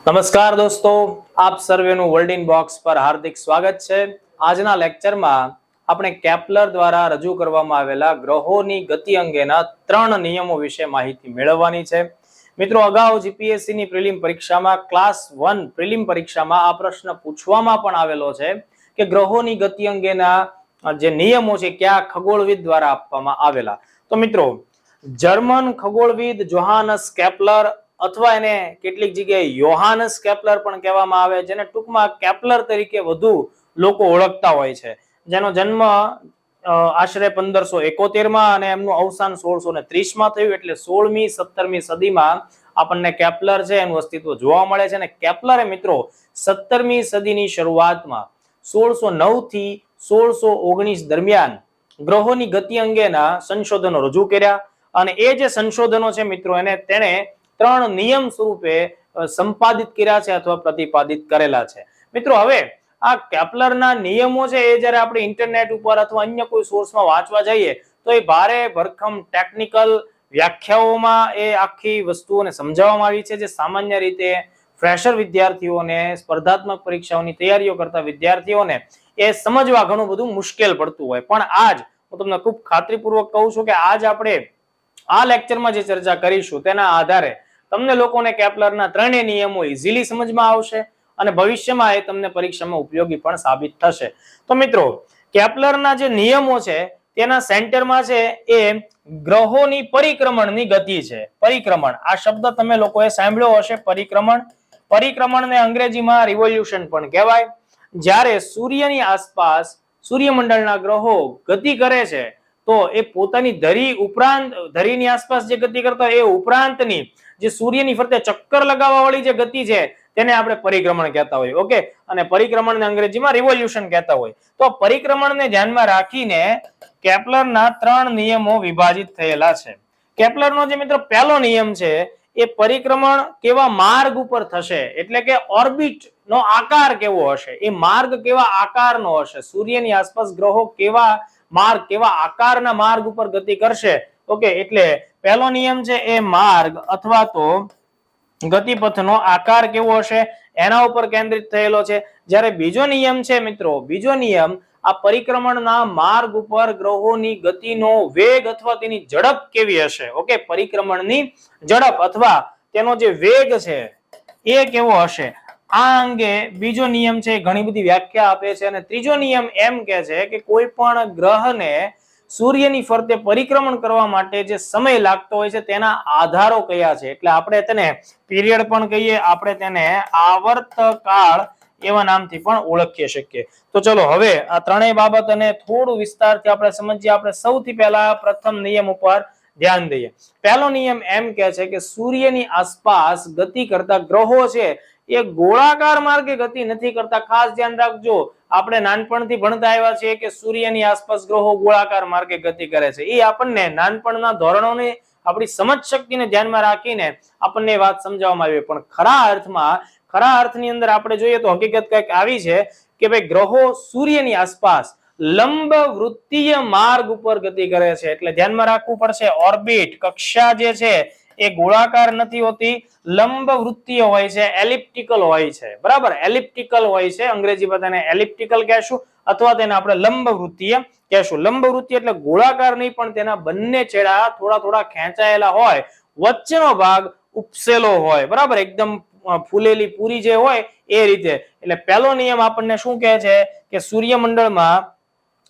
નમસ્કાર દોસ્તો, આપ સર્વેનું વર્લ્ડ ઇન બોક્સ પર હાર્દિક સ્વાગત છે। આજના લેક્ચરમાં આપણે કેપ્લર દ્વારા રજૂ કરવામાં આવેલા ગ્રહોની ગતિ અંગેના 3 નિયમો વિશે માહિતી મેળવવાની છે। મિત્રો, અગાઉ જીપીએસસી ની પ્રિલિમ પરીક્ષામાં ક્લાસ 1 પ્રિલિમ પરીક્ષામાં આ પ્રશ્ન પૂછવામાં પણ આવેલો છે કે ગ્રહોની ગતિ અંગેના જે નિયમો છે કયા ખગોળવિદ દ્વારા આપવામાં આવેલા। તો મિત્રો, જર્મન ખગોળવિદ જોહાનસ કેપ્લર અથવા એને કેટલીક જગ્યાએ યોહાનસ કેપ્લર પણ કહેવામાં આવે, જેને ટૂંકમાં કેપ્લર તરીકે વધુ લોકો ઓળખતા હોય છે, જેનો જન્મ આશરે 1571 માં અને એમનું અવસાન 1630 માં થયું। એટલે 16મી 17મી સદીમાં આપણને કેપ્લર છે એનું અસ્તિત્વ જોવા મળે છે। અને કેપ્લરે મિત્રો 17મી સદીની શરૂઆતમાં 1609 થી 1619 દરમિયાન ગ્રહોની ગતિ અંગેના સંશોધનો રજૂ કર્યા અને એ જે સંશોધનો છે મિત્રો એને તેણે 3 નિયમ સ્વરૂપે સંપાદિત કર્યા છે અથવા પ્રતિપાદિત કરેલા છે। મિત્રો, હવે આ કેપ્લરના નિયમો છે એ જ્યારે આપણે ઇન્ટરનેટ ઉપર અથવા અન્ય કોઈ સોર્સમાં વાંચવા જઈએ તો એ ભારે ભરખમ ટેકનિકલ વ્યાખ્યાઓમાં એ આખી વસ્તુઓને સમજાવવામાં આવી છે, જે સામાન્ય રીતે ફ્રેશર વિદ્યાર્થીઓને, સ્પર્ધાત્મક પરીક્ષાઓની તૈયારીઓ કરતા વિદ્યાર્થીઓને એ સમજવા ઘણું બધું મુશ્કેલ પડતું હોય। પણ આજ હું તમને ખૂબ ખાતરીપૂર્વક કહું છું કે આજ આપણે આ લેક્ચરમાં જે ચર્ચા કરીશું તેના આધારે તમને લોકોને કેપ્લરના 3 નિયમો ઈઝીલી સમજમાં આવશે અને ભવિષ્યમાં એ તમને પરીક્ષામાં ઉપયોગી પણ સાબિત થશે। તો મિત્રો, કેપ્લરના જે નિયમો છે તેના સેન્ટરમાં છે એ ગ્રહોની પરિક્રમણની ગતિ છે। પરિક્રમણ આ શબ્દ તમે લોકોએ સાંભળ્યો હશે। પરિક્રમણને અંગ્રેજીમાં રિવોલ્યુશન પણ કહેવાય। જ્યારે સૂર્યની આસપાસ સૂર્યમંડળના ગ્રહો ગતિ કરે છે તો એ પોતાની ધરીની આસપાસ જે ગતિ કરતા હોય એ ઉપરાંતની જે સૂર્યની ફરતે ચક્કર લગાવવા વાળી જે ગતિ છે તેને આપણે પરિક્રમણ કહેતા હોય। ઓકે, અને પરિક્રમણને અંગ્રેજીમાં રિવોલ્યુશન કહેતા હોય। તો પરિક્રમણને ધ્યાનમાં રાખીને કેપ્લરના 3 નિયમો વિભાજિત થયેલા છે। કેપ્લરનો જે મિત્રો પહેલો નિયમ છે એ પરિક્રમણ કેવા માર્ગ ઉપર થશે, એટલે કે ઓર્બિટ નો આકાર કેવો હશે, એ માર્ગ કેવા આકારનો હશે, સૂર્યની આસપાસ ગ્રહો કેવા માર્ગ, કેવા આકારના માર્ગ ઉપર ગતિ કરશે। ઓકે, એટલે પહેલો નિયમ છે એ માર્ગ અથવા તો ગતિપથનો આકાર કેવો હશે એના ઉપર કેન્દ્રિત થયેલો છે। જ્યારે બીજો નિયમ છે મિત્રો, બીજો નિયમ આ પરિક્રમણના માર્ગ ઉપર ગ્રહોની ગતિનો વેગ અથવા તેની ઝડપ કેવી હશે। ઓકે, પરિક્રમણની ઝડપ અથવા તેનો જે વેગ છે એ કેવો હશે, આ અંગે બીજો નિયમ છે ઘણી બધી વ્યાખ્યા આપે છે। અને ત્રીજો નિયમ એમ કે છે કે કોઈ પણ ગ્રહને સૂર્યની ફરતે પરિક્રમણ કરવા માટે જે સમય લાગતો હોય છે તેના આધારો કયા છે, એટલે આપણે તેને પીરિયડ પણ કહીએ, આપણે તેને આવર્તકાળ એવા નામથી પણ ઓળખી શકીએ। તો ચલો હવે આ 3 બાબતને થોડું વિસ્તારથી આપણે સમજીએ। આપણે સૌથી પહેલા પ્રથમ નિયમ ઉપર ધ્યાન દઈએ। પહેલો નિયમ એમ કહે છે કે સૂર્યની આસપાસ ગતિ કરતા ગ્રહો છે એ ગોળાકાર માર્ગે ગતિ નથી કરતા। ખાસ ધ્યાન રાખજો, આપણે નાનપણથી ભણતા આવ્યા છીએ કે સૂર્યની આસપાસ ગ્રહો ગોળાકાર માર્ગે ગતિ કરે છે। એ આપણને નાનપણના ધોરણોની આપણી સમજ શક્તિને ધ્યાનમાં રાખીને આપણને વાત સમજાવવામાં આવી, પણ ખરા અર્થની અંદર આપણે જોઈએ તો હકીકત કંઈક આવી છે કે ભાઈ ગ્રહો સૂર્યની આસપાસ લંબ વૃત્તીય માર્ગ ઉપર ગતિ કરે છે। એટલે ધ્યાનમાં રાખવું પડશે, ઓર્બિટ કક્ષા જે છે એ ગોળાકાર નથી હોતી, લંબ વૃત્તીય હોય છે, એલિપ્ટિકલ હોય છે। બરાબર, એલિપ્ટિકલ હોય છે, અંગ્રેજીમાં તેને એલિપ્ટિકલ કહેશું અથવા તેને આપણે લંબ વૃત્તીય કહેશું। લંબ વૃત્તીય એટલે ગોળાકાર નહીં, પણ તેના બંને છેડા થોડા ખેંચાયેલા હોય, વચ્ચેનો ભાગ ઉપસેલો હોય, બરાબર, એકદમ ફૂલેલી પૂરી જે હોય એ રીતે। એટલે પહેલો નિયમ આપણને શું કહે છે કે સૂર્યમંડળમાં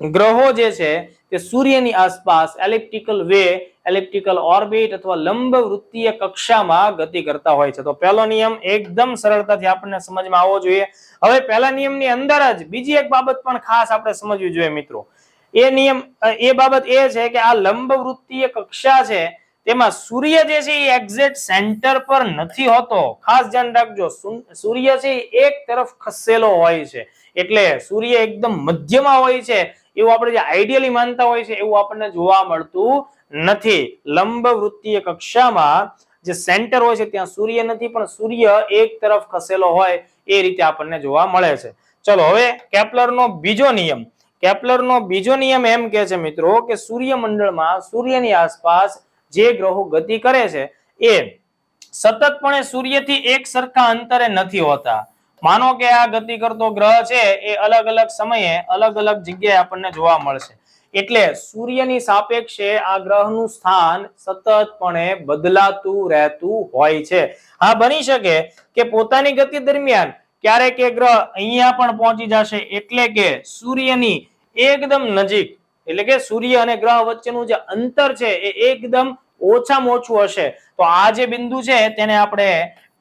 ગ્રહો જે છે તે સૂર્યની આસપાસ એલિપ્ટિકલ વે, એલિપ્ટિકલ ઓર્બિટ અથવા લંબ વૃત્તીય કક્ષામાં ગતિ કરતા હોય છે। તો પહેલો નિયમ એકદમ સરળતાથી આપણને સમજમાં આવવો જોઈએ। હવે પહેલા નિયમની અંદર જ બીજી એક બાબત પણ ખાસ આપણે સમજવી જોઈએ મિત્રો। એ બાબત એ છે કે આ લંબ વૃત્તીય કક્ષા છે તેમાં સૂર્ય જે છે એ એક્ઝેક્ટ સેન્ટર પર નથી હોતો। ખાસ ધ્યાન રાખજો, સૂર્ય છે એક તરફ ખસેલો હોય છે, એટલે સૂર્ય એકદમ મધ્યમાં હોય છે એવું આપણે જે આઈડિયલી માનતા હોય છે એવું આપણને જોવા મળતું નથી। લંબ વૃત્તીય કક્ષામાં જે સેન્ટર હોય છે ત્યાં સૂર્ય નથી, પણ સૂર્ય એક તરફ ખસેલો હોય એ રીતે આપણને જોવા મળે છે। ચલો હવે કેપ્લરનો બીજો નિયમ એમ કહે છે મિત્રો કે સૂર્યમંડળમાં સૂર્યની આસપાસ જે ગ્રહો ગતિ કરે છે એ સતતપણે સૂર્યથી એક સરખા અંતરે નથી હોતા. માનો કે આ ગતિ કરતો ગ્રહ છે એ અલગ અલગ સમયે અલગ અલગ જગ્યાએ આપણને જોવા મળશે, એટલે સૂર્યની સાપેક્ષે આ ગ્રહનું સ્થાન સતતપણે બદલાતું રહેતું હોય છે. હા, બની શકે કે પોતાની ગતિ દરમિયાન ક્યારેક એ ગ્રહ અહીંયા પણ પહોંચી જશે, એટલે કે સૂર્યની એકદમ નજીક, એટલે કે સૂર્ય અને ગ્રહ વચ્ચેનું જે અંતર છે એ એકદમ ઓછામાં ઓછું હશે. તો આ જે બિંદુ છે તેને આપણે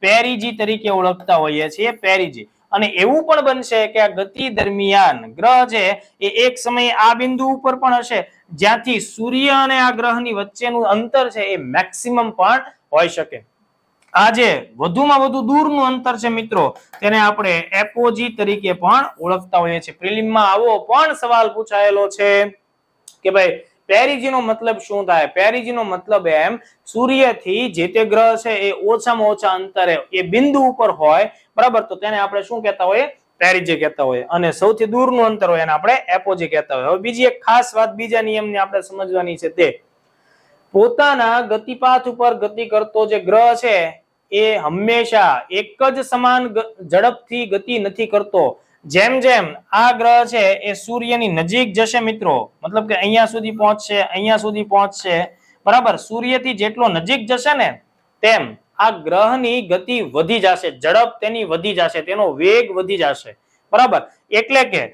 પેરીજી તરીકે ઓળખતા હોઈએ છીએ, પેરીજી. અને એવું પણ બનશે કે આ ગતિ દરમિયાન ગ્રહ છે એ એક સમયે આ બિંદુ ઉપર પણ હશે, જ્યાંથી સૂર્ય અને આ ગ્રહની વચ્ચેનું અંતર છે એ મેક્સિમમ પણ હોઈ શકે. આ જે વધુમાં વધુ દૂરનું અંતર છે મિત્રો, તેને આપણે એપોજી તરીકે પણ ઓળખતા હોઈએ છીએ. પ્રિલિમમાં આવો પણ સવાલ પૂછાયેલો છે કે ભાઈ પેરીજીનો મતલબ શું થાય? પેરીજીનો મતલબ એમ, સૂર્યથી જે તે ગ્રહ છે એ ઓછામાં ઓછા અંતરે એ બિંદુ ઉપર હોય, બરાબર, તો તેને આપણે શું કહેતા હોઈએ? પેરીજી કહેતા હોય. અને સૌથી દૂરનું અંતર હોય એને આપણે એપોજી કહેતા હોય. હવે બીજી એક ખાસ વાત બીજા નિયમની આપણે સમજવાની છે, તે પોતાના ગતિપાથ ઉપર ગતિ કરતો જે ગ્રહ છે એ હંમેશા એક જ સમાન ઝડપથી ગતિ નથી કરતો. જેમ જેમ આ ગ્રહ છે એ સૂર્યની નજીક જશે મિત્રો, મતલબ કે અહીંયા સુધી પહોંચશે, અહીંયા સુધી પહોંચશે, બરાબર, સૂર્યથી જેટલો નજીક જશે ને તેમ આ ગ્રહની ગતિ વધી જશે, ઝડપ તેની વધી જશે, તેનો વેગ વધી જશે, બરાબર. એટલે કે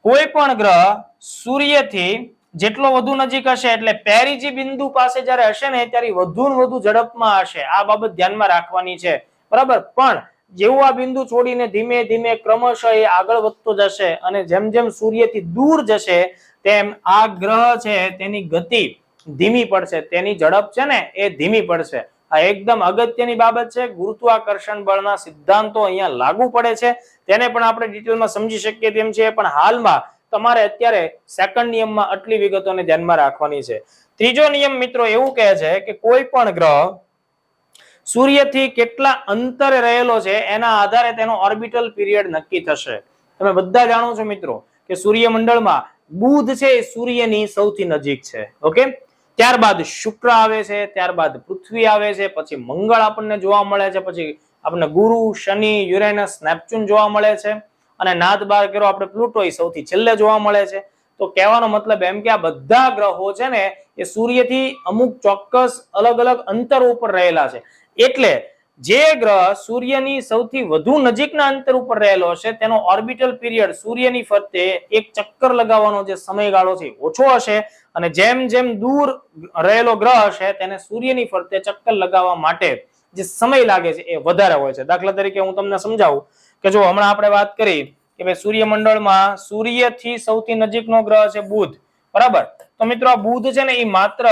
કોઈ પણ ગ્રહ સૂર્યથી જેટલો વધુ નજીક હશે એટલે પેરીજી બિંદુ પાસે જ્યારે હશે ને ત્યારે વધુ ને વધુ ઝડપમાં હશે. આ બાબત ધ્યાનમાં રાખવાની છે, બરાબર. પણ જેવું આ બિંદુ છોડીને ધીમે ધીમે ક્રમશઃ એ આગળ વધતો જશે અને જેમ જેમ સૂર્યથી દૂર જશે તેમ આ ગ્રહ છે તેની ગતિ ધીમી પડશે, તેની ઝડપ છે ને એ ધીમી પડશે. આ એકદમ અગત્યની બાબત છે. ગુરુત્વાકર્ષણ બળના સિદ્ધાંતો અહીંયા લાગુ પડે છે, તેને પણ આપણે ડિટેલમાં સમજી શકીએ તેમ છે. પણ હાલમાં તમારે અત્યારે સેકન્ડ નિયમમાં આટલી વિગતોને ધ્યાનમાં રાખવાની છે. ત્રીજો નિયમ મિત્રો એવું કહે છે કે કોઈ પણ ગ્રહ સૂર્યથી કેટલા અંતરે રહેલો છે એના આધારે તેનો ઓર્બિટલ પીરિયડ નક્કી થશે. તમે બધા જાણો છો મિત્રો કે સૂર્યમંડળમાં બુધ છે એ સૂર્યની સૌથી નજીક છે. ઓકે, ત્યારબાદ શુક્ર આવે છે, ત્યારબાદ પૃથ્વી આવે છે, પછી મંગળ આપણને જોવા મળે છે, પછી આપણને ગુરુ, શનિ, યુરેનસ, નેપચ્યુન જોવા મળે છે, અને નાદ બાર કરો આપણે પ્લુટો એ સૌથી છેલ્લે જોવા મળે છે. તો કહેવાનો મતલબ એમ કે આ બધા ગ્રહો છે ને એ સૂર્યથી અમુક ચોક્કસ અલગ અલગ અંતર ઉપર રહેલા છે. એટલે જે ગ્રહ સૂર્યની સૌથી વધુ નજીકના અંતર ઉપર રહેલો હશે તેનો ઓર્બિટલ પીરિયડ સૂર્યની ફરતે એક ચક્કર લગાવવાનો જે સમયગાળો છે ઓછો હશે, અને જેમ જેમ દૂર રહેલો ગ્રહ હશે તેને સૂર્યની ફરતે ચક્કર લગાવવા માટે જે સમય લાગે છે એ વધારે હોય છે. દાખલા તરીકે હું તમને સમજાવું કે જો હમણાં આપણે વાત કરી કે ભાઈ સૂર્યમંડળમાં સૂર્યથી સૌથી નજીકનો ગ્રહ છે બુધ, બરાબર. તો મિત્રો આ બુધ છે ને એ માત્ર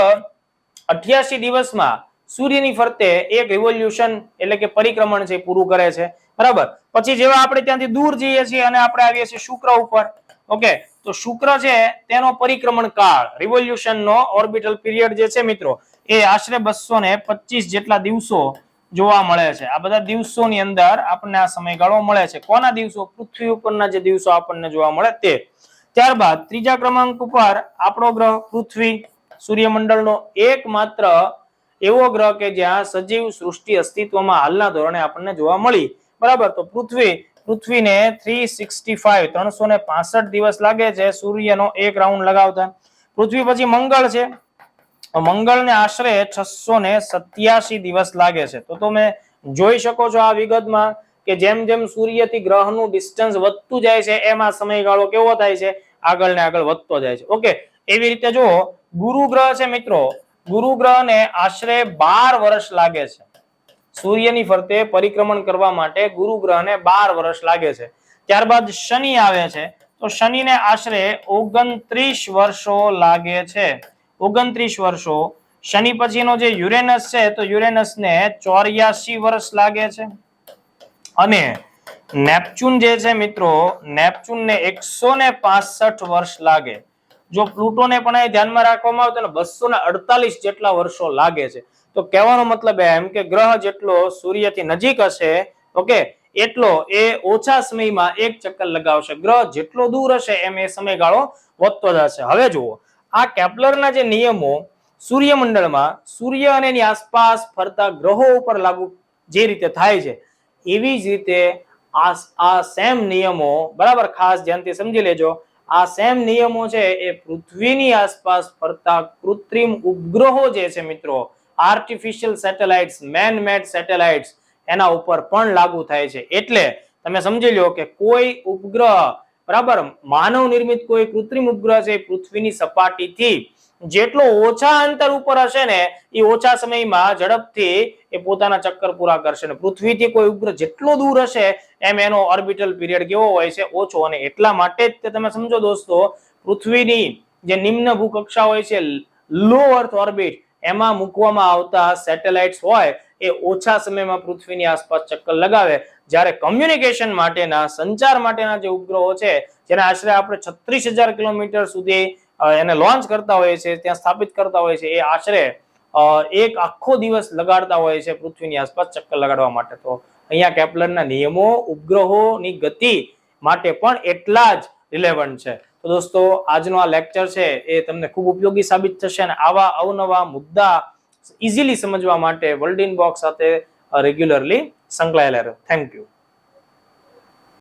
88 દિવસમાં સૂર્યની ફરતે એક રિવોલ્યુશન એટલે કે પરિક્રમણ છે પૂરું કરે છે, બરાબર. પછી જેવા આપણે ત્યાંથી દૂર જઈએ છીએ અને આપણે આવીએ છીએ શુક્ર ઉપર. ઓકે, તો શુક્ર છે તેનો પરિક્રમણ કાળ, રિવોલ્યુશન નો ઓર્બિટલ પીરિયડ જે છે મિત્રો એ આશરે 225 જેટલા દિવસો જોવા મળે છે. આ બધા દિવસોની અંદર આપણને આ સમયગાળો મળે છે. કોના દિવસો? પૃથ્વી ઉપરના જે દિવસો આપણને જોવા મળે તે. ત્યારબાદ ત્રીજા ક્રમાંક ઉપર આપણો ગ્રહ પૃથ્વી, સૂર્યમંડળનો એકમાત્ર એવો ગ્રહ કે જ્યાં સજીવ સૃષ્ટિ અસ્તિત્વમાં હાલના ધોરણે આપણને જોવા મળી, બરાબર. તો પૃથ્વીને 365 દિવસ લાગે છે સૂર્યનો એક રાઉન્ડ લગાવતા. પૃથ્વી પછી મંગળ છે, મંગળને આશરે 687 દિવસ લાગે છે. તો તમે જોઈ શકો છો આ વિગતમાં કે જેમ જેમ સૂર્યથી ગ્રહનું ડિસ્ટન્સ વધતું જાય છે એમ આ સમયગાળો કેવો થાય છે? આગળ ને આગળ વધતો જાય છે. ઓકે, એવી રીતે જો ગુરુ ગ્રહ છે મિત્રો, ગુરુ ગ્રહને આશરે 12 વર્ષ લાગે છે સૂર્યની ફરતે પરિક્રમણ કરવા માટે. ગુરુ ગ્રહને 12 વર્ષ લાગે છે. ત્યારબાદ શનિ આવે છે, તો શનિને આશરે 29 વર્ષો લાગે છે. 29 વર્ષો. શનિ પછીનો જે યુરેનસ છે તો યુરેનસને 84 વર્ષ લાગે છે. અને નેપચ્યુન જે છે મિત્રો, નેપચ્યુનને 165 વર્ષ લાગે. જો પ્લુટોને પણ અહીં ધ્યાનમાં રાખવામાં આવે તો 248 જેટલા વર્ષો લાગે છે. તો કહેવાનો મતલબ એમ કે ગ્રહ જેટલો સૂર્યથી નજીક હશે, ઓકે, એટલો એ ઓછા સમયમાં એક ચક્કર લગાવશે. ગ્રહ જેટલો દૂર હશે એમ એ સમયગાળો વધતો જશે. હવે જુઓ આ કેપ્લરના જે નિયમો સૂર્યમંડળમાં સૂર્ય અને એની આસપાસ ફરતા ગ્રહો ઉપર લાગુ જે રીતે થાય છે એવી જ રીતે આ સેમ નિયમો, બરાબર, ખાસ ધ્યાનથી સમજી લેજો, આ સેમ નિયમો છે એ પૃથ્વીની આસપાસ ફરતા કૃત્રિમ ઉપગ્રહો જે છે મિત્રો, આર્ટિફિશિયલ સેટેલાઇટ્સ, મેન મેડ સેટેલાઇટ્સ, એના ઉપર પણ લાગુ થાય છે. એટલે તમે સમજી લો કે કોઈ ઉપગ્રહ, બરાબર, માનવ નિર્મિત કોઈ કૃત્રિમ ઉપગ્રહ છે પૃથ્વીની સપાટીથી જેટલો ઓછા અંતર ઉપર હશે ને એ ઓછા સમયમાં ઝડપથી એ પોતાના ચક્કર પૂરા કરશે. ને પૃથ્વીથી કોઈ ઉપગ્રહ જેટલો દૂર હશે એમ એનો ઓર્બિટલ પીરિયડ કેવો હોય છે? ઓછો. અને એટલા માટે જ તમે સમજો દોસ્તો, પૃથ્વીની જે નિમ્ન ભૂકક્ષા હોય છે, લો અર્થ ઓર્બિટ, એમાં મૂકવામાં આવતા સેટેલાઇટ્સ હોય એ ઓછા સમયમાં પૃથ્વીની આસપાસ ચક્કર લગાવે, જ્યારે કમ્યુનિકેશન માટેના, સંચાર માટેના જે ઉપગ્રહો છે જેને આશરે આપણે 36,000 કિલોમીટર સુધી એને લોન્ચ કરતા હોય છે, ત્યાં સ્થાપિત કરતા હોય છે, એ આશરે એક આખો દિવસ લગાડતા હોય છે પૃથ્વીની આસપાસ ચક્કર લગાડવા માટે. તો અહીંયા કેપ્લરના નિયમો ઉપગ્રહોની ગતિ માટે પણ એટલા જ રિલેવન્ટ છે. તો દોસ્તો, આજનો આ લેક્ચર છે એ તમને ખૂબ ઉપયોગી સાબિત થશે અને આવા અવનવા મુદ્દા ઇઝીલી સમજવા માટે વર્લ્ડ ઇન બોક્સ સાથે રેગ્યુલરલી સંકળાયેલા રહો. Thank you.